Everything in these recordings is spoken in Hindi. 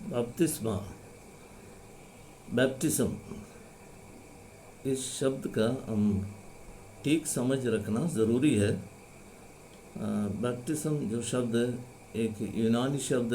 बपतिस्मा, बैप्टिज्म, इस शब्द का हम ठीक समझ रखना ज़रूरी है। बैप्टिज्म जो शब्द एक यूनानी शब्द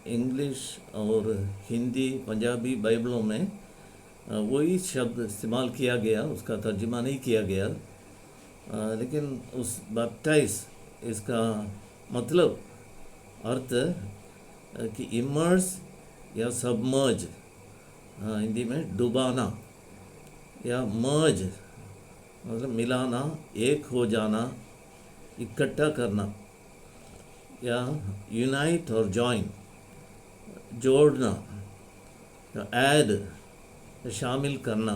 इंग्लिश और हिंदी पंजाबी बाइबलों में वही शब्द इस्तेमाल किया गया, उसका तर्जुमा नहीं किया गया। लेकिन उस बैप्टाइज इसका मतलब अर्थ कि इमर्स या सबमर्ज, हिंदी में डुबाना, या मर्ज मतलब मिलाना, एक हो जाना, इकट्ठा करना, या यूनाइट और जॉइन, जोड़ना, या ऐड, शामिल करना,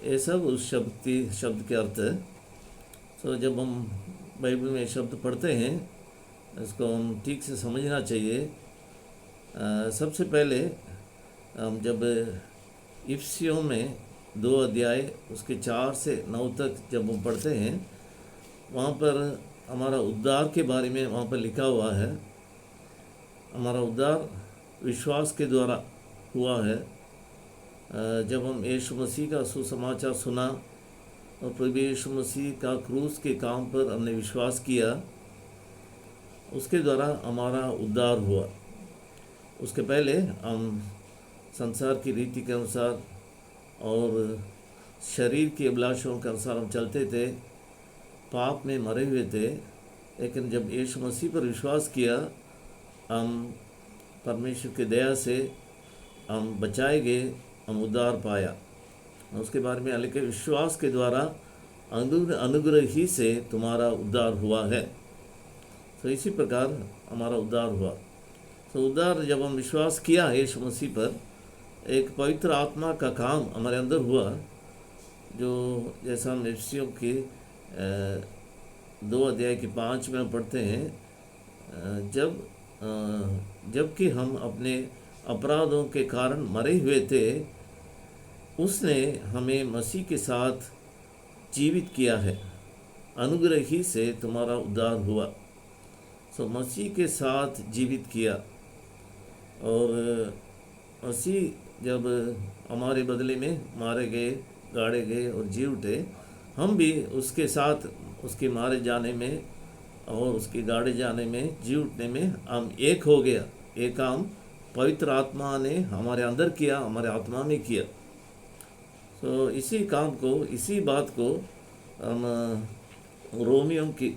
ये सब उस शब्द के अर्थ है। तो जब हम बाइबल में शब्द पढ़ते हैं इसको हम ठीक से समझना चाहिए। सबसे पहले हम जब इफिसियों में 2 अध्याय उसके 4 से 9 तक जब हम पढ़ते हैं, वहाँ पर हमारा उद्धार के बारे में वहाँ पर लिखा हुआ है। हमारा उद्धार विश्वास के द्वारा हुआ है। जब हम यीशु मसीह का सुसमाचार सुना और प्रभु यीशु मसीह का क्रूस के काम पर हमने विश्वास किया, उसके द्वारा हमारा उद्धार हुआ। उसके पहले हम संसार की रीति के अनुसार और शरीर की अभिलाषाओं के अनुसार हम चलते थे, पाप में मरे हुए थे। लेकिन जब यीशु मसीह पर विश्वास किया, हम परमेश्वर की दया से हम बचाए गए, हम उद्धार पाया। उसके बारे में लिखे, विश्वास के द्वारा अनुग्रह ही से तुम्हारा उद्धार हुआ है। तो इसी प्रकार हमारा उद्धार हुआ। तो उद्धार जब हम विश्वास किया यीशु मसीह पर, एक पवित्र आत्मा का काम हमारे अंदर हुआ, जो जैसा हम इफिसियों के 2 अध्याय के 5 में पढ़ते हैं, जबकि हम अपने अपराधों के कारण मरे हुए थे, उसने हमें मसीह के साथ जीवित किया है, अनुग्रह ही से तुम्हारा उद्धार हुआ। सो मसीह के साथ जीवित किया, और मसीह जब हमारे बदले में मारे गए, गाड़े गए और जी उठे, हम भी उसके साथ उसके मारे जाने में और उसके गाड़े जाने में, जी उठने में हम एक हो गया। एक काम पवित्र आत्मा ने हमारे अंदर किया, हमारे आत्मा में किया। तो इसी काम को, इसी बात को हम रोमियों की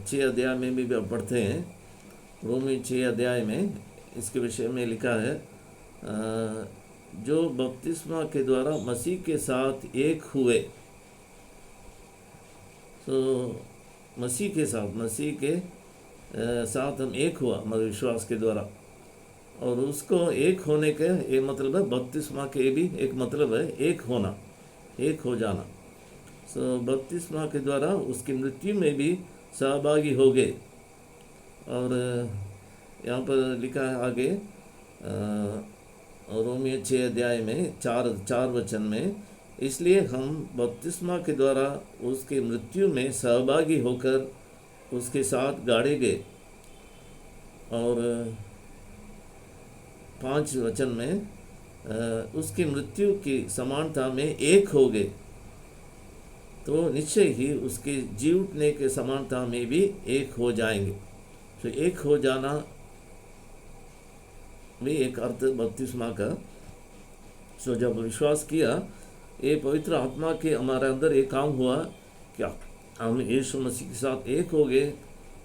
6 अध्याय में भी पढ़ते हैं। रोमी 6 अध्याय में इसके विषय में लिखा है, जो बपतिस्मा के द्वारा मसीह के साथ एक हुए। तो मसीह के साथ हम एक हुआ हमारे विश्वास के द्वारा, और उसको एक होने का ये मतलब है, बपतिस्मा के भी एक मतलब है एक होना, एक हो जाना। सो बपतिस्मा के द्वारा उसकी मृत्यु में भी सहभागी हो गए। और यहाँ पर लिखा है आगे रोमियो 6 अध्याय में 4 वचन में, इसलिए हम बपतिस्मा के द्वारा उसके मृत्यु में सहभागी होकर उसके साथ गाड़े गए। और 5 वचन में उसकी मृत्यु की समानता में एक हो गए, तो निश्चय ही उसके जी उठने के समानता में भी एक हो जाएंगे। तो एक हो जाना भी एक अर्थ बपतिस्मा का। सो जब विश्वास किया, ये पवित्र आत्मा के हमारे अंदर एक काम हुआ, क्या हम यीशु मसीह के साथ एक हो गए।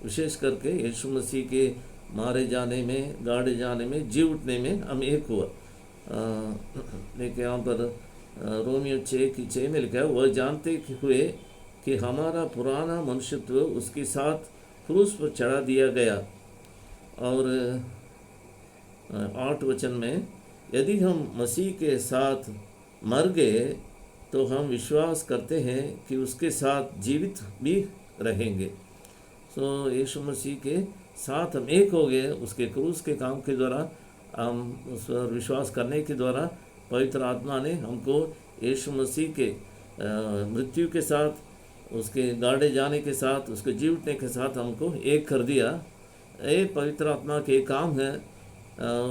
विशेष करके यीशु मसीह के मारे जाने में, गाड़े जाने में, जी उठने में हम एक हुआ। देखिए यहाँ पर रोमियो 6 में लिखा है, वह जानते हुए कि हमारा पुराना मनुष्यत्व उसके साथ क्रूस पर चढ़ा दिया गया। और 8 वचन में, यदि हम मसीह के साथ मर गए तो हम विश्वास करते हैं कि उसके साथ जीवित भी रहेंगे। सो यीशु मसीह के साथ हम एक हो गए, उसके क्रूस के काम के द्वारा, हम उस पर विश्वास करने के द्वारा पवित्र आत्मा ने हमको यीशु मसीह के मृत्यु के साथ, उसके गाड़े जाने के साथ, उसके जी उठने के साथ हमको एक कर दिया। ये पवित्र आत्मा के काम है।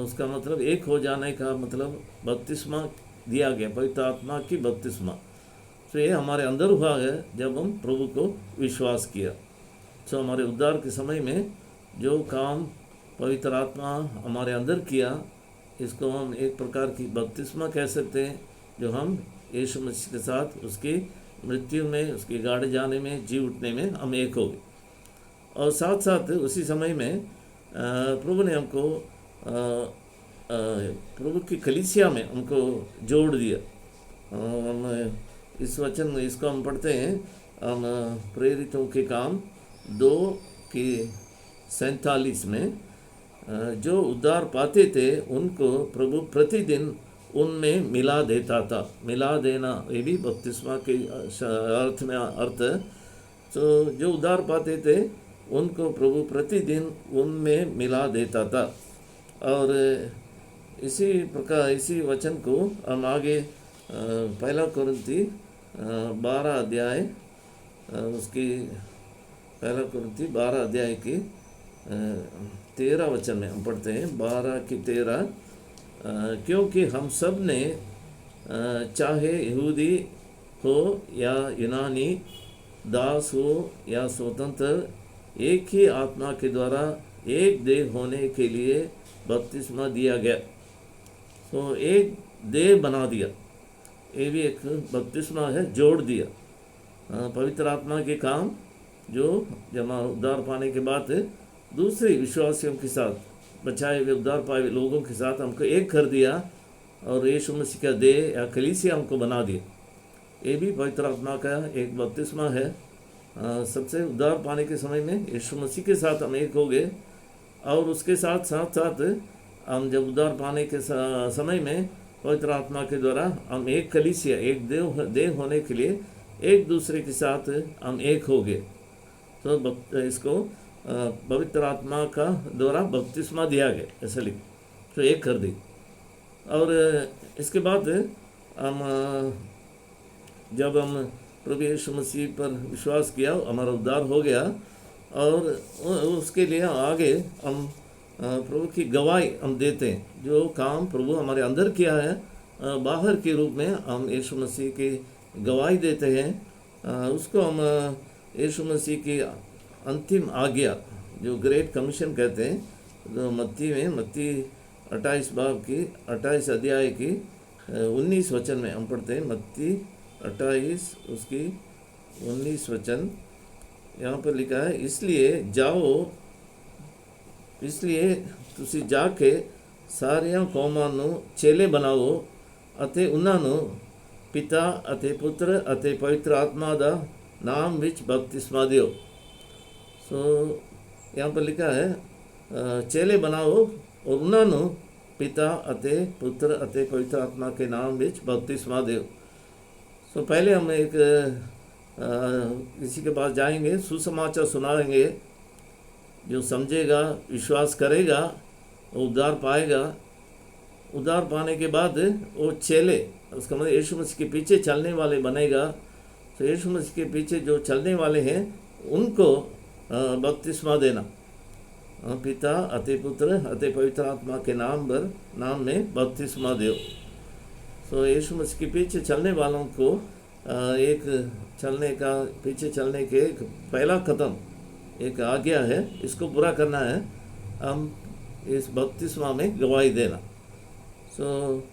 उसका मतलब एक हो जाने का मतलब बपतिस्मा दिया गया, पवित्र आत्मा की बपतिस्मा। तो ये हमारे अंदर हुआ है जब हम प्रभु को विश्वास किया। तो हमारे उद्धार के समय में जो काम पवित्र आत्मा हमारे अंदर किया, इसको हम एक प्रकार की बपतिस्मा कह सकते हैं, जो हम यीशु मसीह के साथ उसकी मृत्यु में, उसके गाड़े जाने में, जी उठने में हम एक हो गए। और साथ साथ उसी समय में प्रभु ने हमको प्रभु की कलीसिया में हमको जोड़ दिया। हम इस वचन इसको हम पढ़ते हैं, हम प्रेरितों के काम 2:47 में, जो उद्धार पाते थे उनको प्रभु प्रतिदिन उनमें मिला देता था। मिला देना ये भी बपतिस्मा के अर्थ में अर्थ है। तो जो उद्धार पाते थे उनको प्रभु प्रतिदिन उनमें मिला देता था। और इसी प्रकार इसी वचन को हम आगे 1 कुरिन्थी 12 अध्याय उसकी 1 कुरिन्थी 12 अध्याय की 13 वचन में हम पढ़ते हैं, 12 की 13। क्योंकि हम सब ने चाहे यहूदी हो या यूनानी, दास हो या स्वतंत्र, एक ही आत्मा के द्वारा एक देह होने के लिए बपतिस्मा दिया गया। तो एक देह बना दिया, ये भी एक बपतिस्मा है, जोड़ दिया। पवित्र आत्मा के काम जो जब उद्धार पाने के बाद दूसरे विश्वासियों के साथ, बचाए हुए उद्धार पाए हुए लोगों के साथ हमको एक कर दिया और यीशु मसीह का देह या कलीसिया हमको बना दिया। ये भी पवित्र आत्मा का एक बपतिस्मा है। सबसे उद्धार पाने के समय में यीशु मसीह के साथ हम एक हो गए, और उसके साथ साथ साथ हम जब उद्धार पाने के समय में पवित्र आत्मा के द्वारा हम एक कलीसिया, एक देह होने के लिए एक दूसरे के साथ हम एक हो गए। तो इसको पवित्र आत्मा का द्वारा बपतिस्मा दिया गया, ऐसा लिख तो एक कर दी। और इसके बाद हम जब हम प्रभु यीशु मसीह पर विश्वास किया, हमारा उद्धार हो गया, और उसके लिए आगे हम प्रभु की गवाही हम देते हैं। जो काम प्रभु हमारे अंदर किया है, बाहर के रूप में हम यीशु मसीह की गवाही देते हैं। उसको हम यीशु मसीह की अंतिम आज्ञा, जो ग्रेट कमीशन कहते हैं, तो मत्ती 28 बाब की 28 अध्याय की 19 वचन में हम पढ़ते हैं। मत्ती 28 उसकी 19 वचन यहाँ पर लिखा है, इसलिए ਤੁਸੀਂ ਜਾ ਕੇ ਸਾਰਿਆਂ ਕੌਮਾਂ ਨੂੰ ਚੇਲੇ ਬਣਾਓ ਅਤੇ ਉਹਨਾਂ ਨੂੰ ਪਿਤਾ ਅਤੇ ਪੁੱਤਰ ਅਤੇ ਪਵਿੱਤਰ आत्मा ਦਾ नाम ਵਿੱਚ बपतिस्मा ਦਿਓ। सो यहाँ पर लिखा है चेले बनाओ और उन्होंने पिता अते पुत्र अते पवित्र आत्मा के नाम ਵਿੱਚ बपतिस्मा ਦਿਓ। सो पहले हम एक किसी के पास जाएंगे, सुसमाचार सुनाएंगे, जो समझेगा, विश्वास करेगा, वो उद्धार पाएगा। उद्धार पाने के बाद वो चेले, उसका मतलब यीशु मसीह के पीछे चलने वाले बनेगा। तो यीशु मसीह के पीछे जो चलने वाले हैं उनको बपतिस्मा देना, पिता अति पुत्र अति पवित्र आत्मा के नाम में बपतिस्मा दो। तो यीशु मसीह के पीछे चलने वालों को एक पीछे चलने के एक पहला कदम, एक आज्ञा है, इसको पूरा करना है, हम इस बपतिस्मा में गवाही देना। सो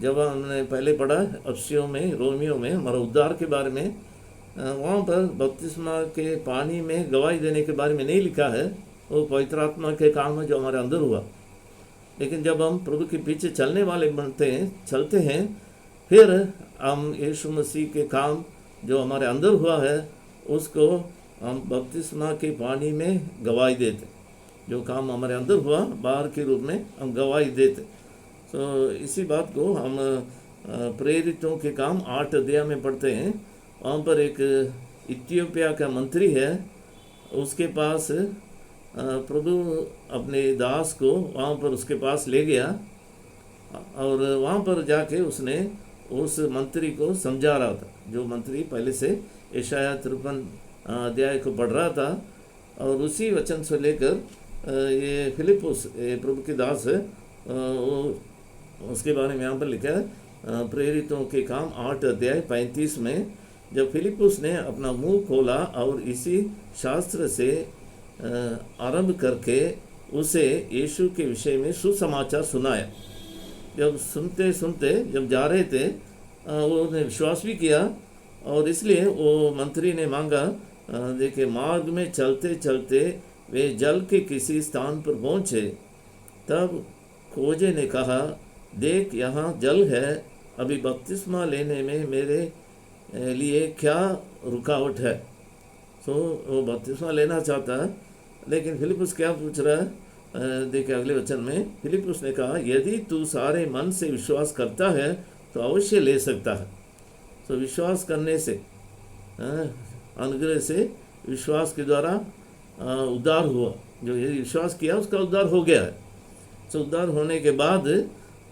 जब हमने पहले पढ़ा अफसियों में, रोमियो में हमारा उद्धार के बारे में, वहाँ पर बपतिस्मा के पानी में गवाही देने के बारे में नहीं लिखा है, वो पवित्र आत्मा के काम है जो हमारे अंदर हुआ। लेकिन जब हम प्रभु के पीछे चलने वाले चलते हैं, फिर हम यीशु मसीह के काम जो हमारे अंदर हुआ है उसको हम बपतिस्मा के पानी में गवाही देते। जो काम हमारे अंदर हुआ बाहर के रूप में हम गवाही देते। तो इसी बात को हम प्रेरितों के काम 8 अध्याय में पढ़ते हैं। वहाँ पर एक इथियोपिया का मंत्री है, उसके पास प्रभु अपने दास को वहाँ पर उसके पास ले गया, और वहाँ पर जाके उसने उस मंत्री को समझा रहा था। जो मंत्री पहले से यशायाह 53 अध्याय को पढ़ रहा था, और उसी वचन से लेकर ये फिलिपुस ये प्रभु के दास है, वो उसके बारे में यहाँ पर लिखा है प्रेरितों के काम 8 अध्याय 35 में, जब फिलिपुस ने अपना मुंह खोला और इसी शास्त्र से आरंभ करके उसे यीशु के विषय में सुसमाचार सुनाया। जब सुनते सुनते जब जा रहे थे उन्होंने विश्वास भी किया, और इसलिए वो मंत्री ने मांगा। देखिए, मार्ग में चलते चलते वे जल के किसी स्थान पर पहुँचे, तब खोजे ने कहा, देख यहाँ जल है, अभी बपतिस्मा लेने में मेरे लिए क्या रुकावट है। तो वो बपतिस्मा लेना चाहता है, लेकिन फिलिपुस क्या पूछ रहा है, देखिए अगले वचन में फिलिपुस ने कहा, यदि तू सारे मन से विश्वास करता है तो अवश्य ले सकता है। तो विश्वास करने से, अनुग्रह से, विश्वास के द्वारा उद्धार हुआ। जो ये विश्वास किया उसका उद्धार हो गया है। तो उद्धार होने के बाद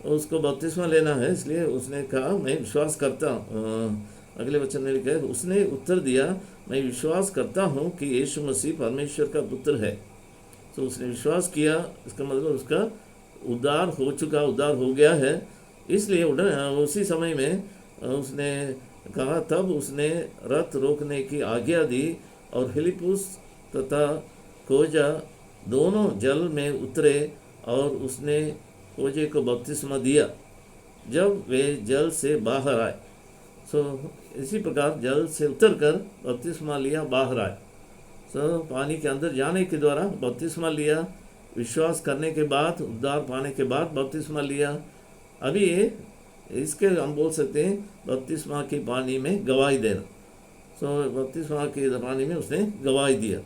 उसको बपतिस्मा लेना है, इसलिए उसने कहा मैं विश्वास करता हूँ। अगले वचन में लिखा है, उसने उत्तर दिया, मैं विश्वास करता हूँ कि यीशु मसीह परमेश्वर का पुत्र है। तो उसने विश्वास किया, इसका मतलब उसका उद्धार हो चुका, उद्धार हो गया है। इसलिए उसी समय में उसने कहा, तब उसने रथ रोकने की आज्ञा दी और फिलिपुस तथा खोजा दोनों जल में उतरे और उसने खोजे को बपतिस्मा दिया जब वे जल से बाहर आए। इसी प्रकार जल से उतरकर बपतिस्मा लिया, बाहर आए। पानी के अंदर जाने के द्वारा बपतिस्मा लिया, विश्वास करने के बाद, उद्धार पाने के बाद बपतिस्मा लिया। अभी इसके हम बोल सकते हैं बपतिस्मा के पानी में गवाही देना। बपतिस्मा के पानी में उसने गवाही दिया।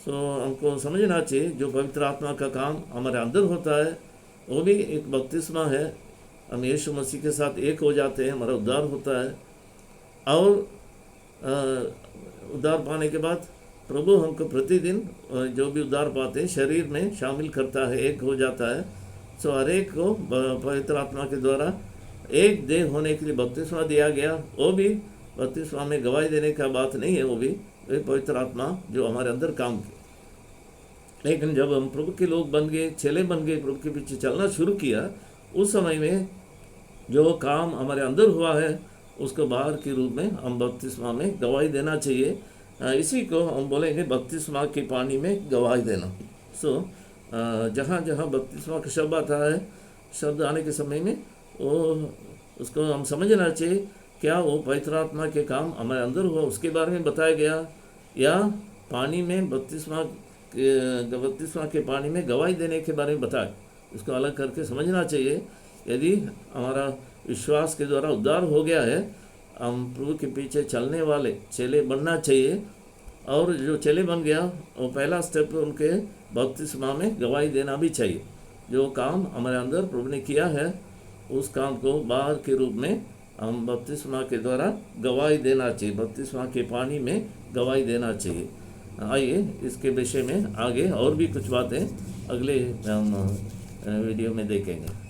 हमको समझना चाहिए जो पवित्र आत्मा का काम हमारे अंदर होता है वो भी एक बपतिस्मा है। हम यीशु मसीह के साथ एक हो जाते हैं, हमारा उद्धार होता है, और उद्धार पाने के बाद प्रभु हमको प्रतिदिन जो भी उद्धार पाते हैं शरीर में शामिल करता है, एक हो जाता है। हर एक को पवित्र आत्मा के द्वारा एक देह होने के लिए बपतिस्मा दिया गया। वो भी बपतिस्मा में गवाही देने का बात नहीं है, वो भी पवित्र आत्मा जो हमारे अंदर काम की। लेकिन जब हम प्रभु के लोग बन गए, चेले बन गए, प्रभु के पीछे चलना शुरू किया, उस समय में जो काम हमारे अंदर हुआ है उसको बाहर के रूप में हम बपतिस्मा में गवाही देना चाहिए। इसी को हम बोलेंगे बपतिस्मा के पानी में गवाही देना। जहाँ जहाँ बपतिस्मा का शब्द आता है, शब्द आने के समय में वो उसको हम समझना चाहिए, क्या वो पवित्र आत्मा के काम हमारे अंदर हुआ उसके बारे में बताया गया, या पानी में बपतिस्मा के पानी में गवाही देने के बारे में बताया। इसको अलग करके समझना चाहिए। यदि हमारा विश्वास के द्वारा उद्धार हो गया है, हम प्रभु के पीछे चलने वाले चेले बनना चाहिए। और जो चेले बन गया वो पहला स्टेप उनके बपतिस्मा में गवाही देना भी चाहिए। जो काम हमारे अंदर प्रभु ने किया है उस काम को बाहर के रूप में हम बपतिस्मा के द्वारा गवाही देना चाहिए, बपतिस्मा के पानी में गवाही देना चाहिए। आइए इसके विषय में आगे और भी कुछ बातें अगले हम वीडियो में देखेंगे।